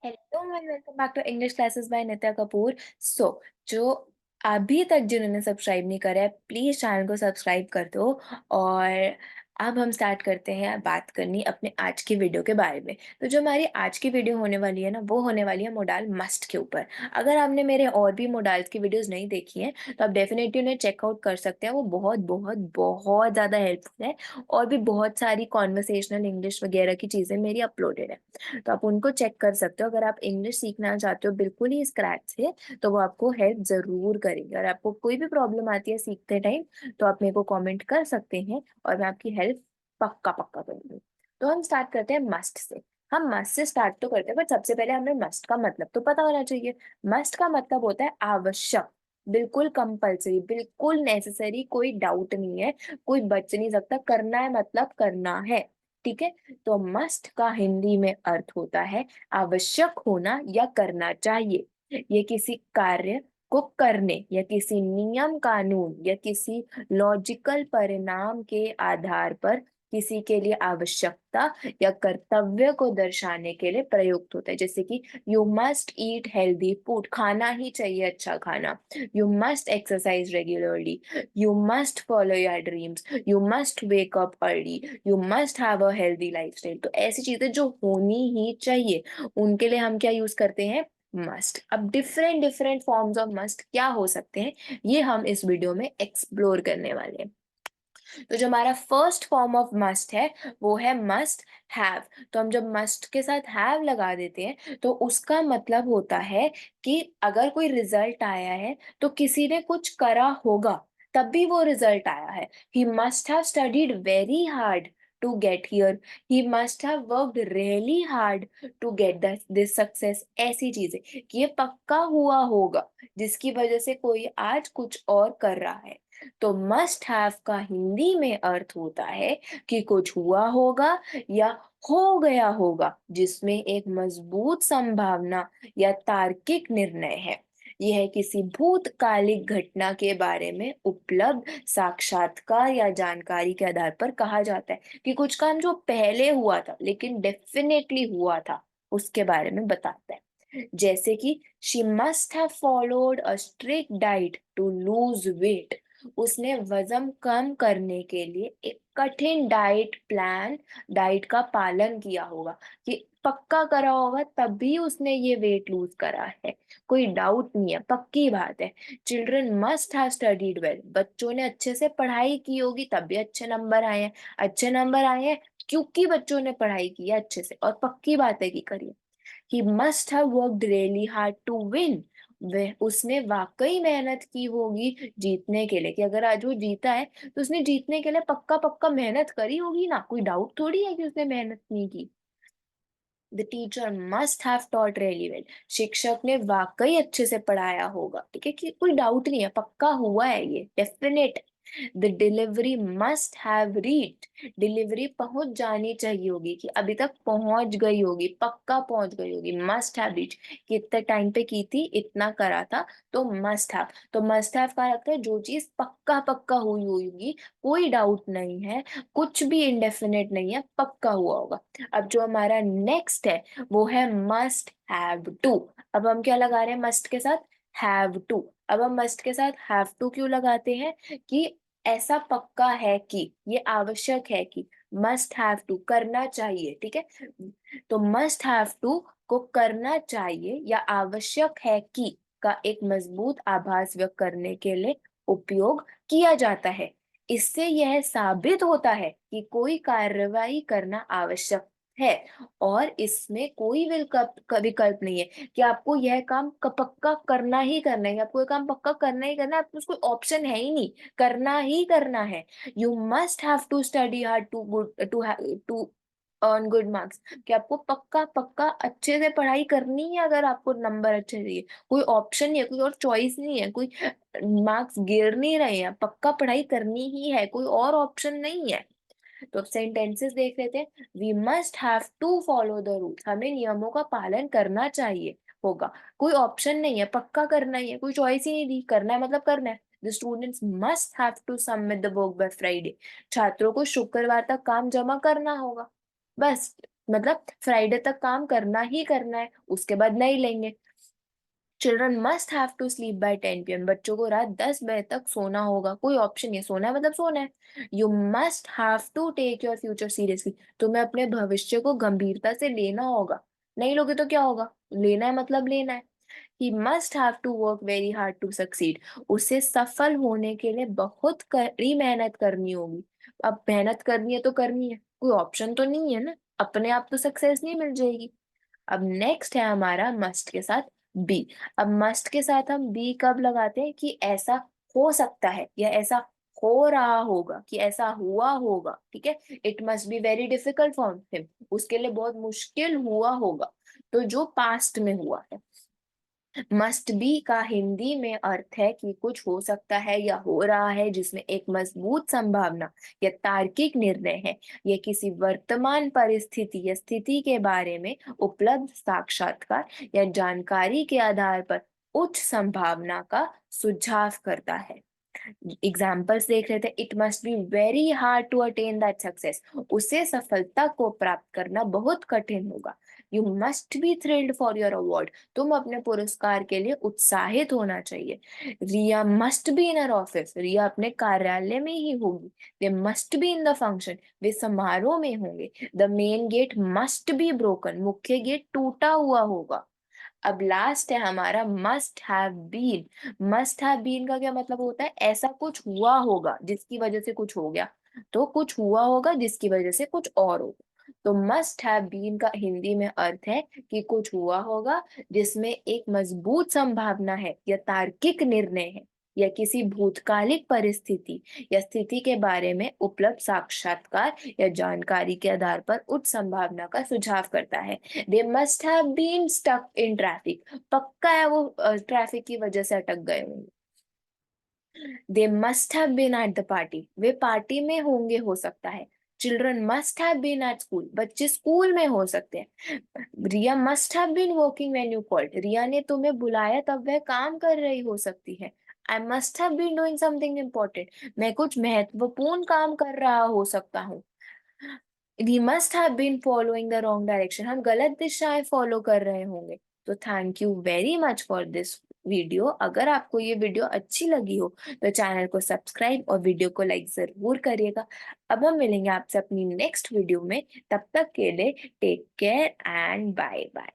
Hello and welcome back to English classes by Nitya Kapoor. So जो अभी तक जिन्होंने सब्सक्राइब नहीं करा है प्लीज चैनल को सब्सक्राइब कर दो। और अब हम स्टार्ट करते हैं बात करनी अपने आज की वीडियो के बारे में। तो जो हमारी आज की वीडियो होने वाली है ना, वो होने वाली है मोडाल मस्ट के ऊपर। अगर आपने मेरे और भी मोडाल्स की वीडियोस नहीं देखी हैं तो आप डेफिनेटली उन्हें चेकआउट कर सकते हैं। वो बहुत बहुत बहुत ज़्यादा हेल्पफुल है और भी बहुत सारी कॉन्वर्सेशनल इंग्लिश वगैरह की चीज़ें मेरी अपलोडेड है, तो आप उनको चेक कर सकते हो। अगर आप इंग्लिश सीखना चाहते हो बिल्कुल ही स्क्रैच से तो वो आपको हेल्प जरूर करेंगे। और आपको कोई भी प्रॉब्लम आती है सीखते टाइम तो आप मेरे को कमेंट कर सकते हैं और मैं आपकी हेल्प पक्का पक्का करूंगी। तो हम स्टार्ट करते हैं मस्ट से। हम मस्ट से स्टार्ट तो करते हैं बट सबसे पहले हमें मस्ट का मतलब तो पता होना चाहिए। मस्ट का मतलब होता है आवश्यक, बिल्कुल कंपलसरी, बिल्कुल नेसेसरी, कोई डाउट नहीं है, कोई बच नहीं सकता। करना है मतलब करना है, ठीक है। तो मस्ट का हिंदी में अर्थ होता है आवश्यक होना या करना चाहिए। ये किसी कार्य को करने या किसी नियम कानून या किसी लॉजिकल परिणाम के आधार पर किसी के लिए आवश्यकता या कर्तव्य को दर्शाने के लिए प्रयुक्त होता है। जैसे कि you must eat healthy food, खाना ही चाहिए अच्छा खाना। You must exercise regularly, you must follow your dreams, you must wake up early, you must have a healthy lifestyle. तो ऐसी चीजें जो होनी ही चाहिए उनके लिए हम क्या यूज करते हैं, मस्ट। अब different different forms of must क्या हो सकते हैं ये हम इस वीडियो में एक्सप्लोर करने वाले हैं। तो जो हमारा फर्स्ट फॉर्म ऑफ मस्ट है वो है मस्ट हैव। तो हम जब मस्ट के साथ हैव लगा देते हैं तो उसका मतलब होता है कि अगर कोई रिजल्ट आया है तो किसी ने कुछ करा होगा तब भी वो रिजल्ट आया है। He must have studied very hard to get here, he must have worked really hard to get this success. ऐसी चीजें कि ये पक्का हुआ होगा जिसकी वजह से कोई आज कुछ और कर रहा है। तो मस्ट हैव का हिंदी में अर्थ होता है कि कुछ हुआ होगा या हो गया होगा जिसमें एक मजबूत संभावना या तार्किक निर्णय है। यह किसी भूतकालिक घटना के बारे में उपलब्ध साक्षात्कार या जानकारी के आधार पर कहा जाता है कि कुछ काम जो पहले हुआ था लेकिन डेफिनेटली हुआ था उसके बारे में बताता है। जैसे कि she must have followed a strict diet to lose weight, उसने वजन कम करने के लिए एक कठिन डाइट का पालन किया होगा, कि पक्का करा होगा तब भी उसने ये वेट लूज करा है। कोई डाउट नहीं है, पक्की बात है। Children must have studied well, बच्चों ने अच्छे से पढ़ाई की होगी तब भी अच्छे नंबर आए हैं। अच्छे नंबर आए हैं क्योंकि बच्चों ने पढ़ाई की है अच्छे से, और पक्की बात है कि करिए। He must have worked really hard to win, वह उसने वाकई मेहनत की होगी जीतने के लिए। कि अगर आज वो जीता है तो उसने जीतने के लिए पक्का पक्का मेहनत करी होगी ना, कोई डाउट थोड़ी है कि उसने मेहनत नहीं की। The teacher must have taught really well, शिक्षक ने वाकई अच्छे से पढ़ाया होगा, ठीक है, कि कोई डाउट नहीं है, पक्का हुआ है, ये definite. The delivery must have reach, delivery पहुंच जानी चाहिए होगी, कि अभी तक पहुंच गई होगी, पक्का पहुंच गई होगी। मस्ट हैव रीच कि इतने टाइम पे की थी, इतना करा था, तो मस्ट हैव। तो मस्ट हैव का लगता है जो चीज पक्का पक्का हुई हुई होगी, कोई डाउट नहीं है, कुछ भी इंडेफिनेट नहीं है, पक्का हुआ होगा। अब जो हमारा नेक्स्ट है वो है मस्ट हैव टू। अब हम क्या लगा रहे हैं मस्ट के साथ, हैव टू। अब हम मस्ट के साथ हैव टू क्यों लगाते हैं, कि ऐसा पक्का है कि ये आवश्यक है कि, मस्ट हैव टू करना चाहिए, ठीक है। तो मस्ट हैव टू को करना चाहिए या आवश्यक है कि का एक मजबूत आभास व्यक्त करने के लिए उपयोग किया जाता है। इससे यह साबित होता है कि कोई कार्रवाई करना आवश्यक है और इसमें कोई विकल्प नहीं है कि आपको यह काम पक्का करना ही करना है। आपको यह काम पक्का करना ही करना है, आपको कोई ऑप्शन है ही नहीं, करना ही करना है। You must have to study hard to good to earn good marks, कि आपको पक्का पक्का अच्छे से पढ़ाई करनी है अगर आपको नंबर अच्छे चाहिए। कोई ऑप्शन नहीं है, कोई और चॉइस नहीं है, कोई मार्क्स गिर नहीं रहे हैं, पक्का पढ़ाई करनी ही है, कोई और ऑप्शन नहीं है। तो अब सेंटेंसेस देख लेते हैं। We must have to follow the rules, हमें नियमों का पालन करना चाहिए होगा, कोई ऑप्शन नहीं है, पक्का करना ही है, कोई चॉइस ही नहीं दी, करना है मतलब करना है। The students must have to submit the work by Friday, छात्रों को शुक्रवार तक काम जमा करना होगा, बस। मतलब फ्राइडे तक काम करना ही करना है, उसके बाद नहीं लेंगे। Children must have to sleep by 10 p.m. बच्चों को रात 10 बजे तक सोना होगा, कोई ऑप्शन नहीं, सोना है मतलब सोना है। You must have to take your future seriously, तुम्हें अपने भविष्य को गंभीरता से लेना होगा, नहीं लोगे तो क्या होगा, लेना है मतलब लेना है। He must have to work very hard to succeed, उसे सफल होने के लिए बहुत कड़ी मेहनत करनी होगी। अब मेहनत करनी है तो करनी है, कोई ऑप्शन तो नहीं है ना, अपने आप तो सक्सेस नहीं मिल जाएगी। अब नेक्स्ट है हमारा मस्ट के साथ बी। अब मस्ट के साथ हम बी कब लगाते हैं कि ऐसा हो सकता है या ऐसा हो रहा होगा, कि ऐसा हुआ होगा, ठीक है। It must be very difficult for him, उसके लिए बहुत मुश्किल हुआ होगा, तो जो पास्ट में हुआ है। मस्ट बी का हिंदी में अर्थ है कि कुछ हो सकता है या हो रहा है जिसमें एक मजबूत संभावना या तार्किक निर्णय है, यह किसी वर्तमान परिस्थिति या स्थिति के बारे में उपलब्ध साक्षात्कार या जानकारी के आधार पर उच्च संभावना का सुझाव करता है। एग्जाम्पल्स देख रहे थे, it must be very hard to attain that success, उसे सफलता को प्राप्त करना बहुत कठिन होगा। You must be thrilled for your award, तुम अपने पुरस्कार के लिए उत्साहित होना चाहिए। Riya must be in her office, Riya अपने कार्यालय में ही होगी। They must be in the function, वे समारोह में होंगे। The main gate must be broken, मुख्य गेट टूटा हुआ होगा। अब लास्ट है हमारा must have been. Must have been का क्या मतलब होता है, ऐसा कुछ हुआ होगा जिसकी वजह से कुछ हो गया, तो कुछ हुआ होगा जिसकी वजह से कुछ और होगा। तो मस्ट हैव बीन का हिंदी में अर्थ है कि कुछ हुआ होगा जिसमें एक मजबूत संभावना है या तार्किक निर्णय है, या किसी भूतकालिक परिस्थिति या स्थिति के बारे में उपलब्ध साक्षात्कार या जानकारी के आधार पर उच्च संभावना का सुझाव करता है। They must have been stuck in traffic, पक्का है वो ट्रैफिक की वजह से अटक गए होंगे। They must have been at the party, वे पार्टी में होंगे हो सकता है। Children must have been at school, बच्चे स्कूल में हो सकते हैं। Riya must have been working when you called, Riya ने तुम्हें बुलाया तब वह काम कर रही हो सकती है। I must have been doing something important, मैं कुछ महत्वपूर्ण काम कर रहा हो सकता हूँ। We must have been following the wrong direction, हम गलत दिशाएं फॉलो कर रहे होंगे। तो thank you very much for this video. अगर आपको ये वीडियो अच्छी लगी हो तो चैनल को सब्सक्राइब और वीडियो को लाइक जरूर करिएगा। अब हम मिलेंगे आपसे अपनी नेक्स्ट वीडियो में, तब तक के लिए take care and bye bye.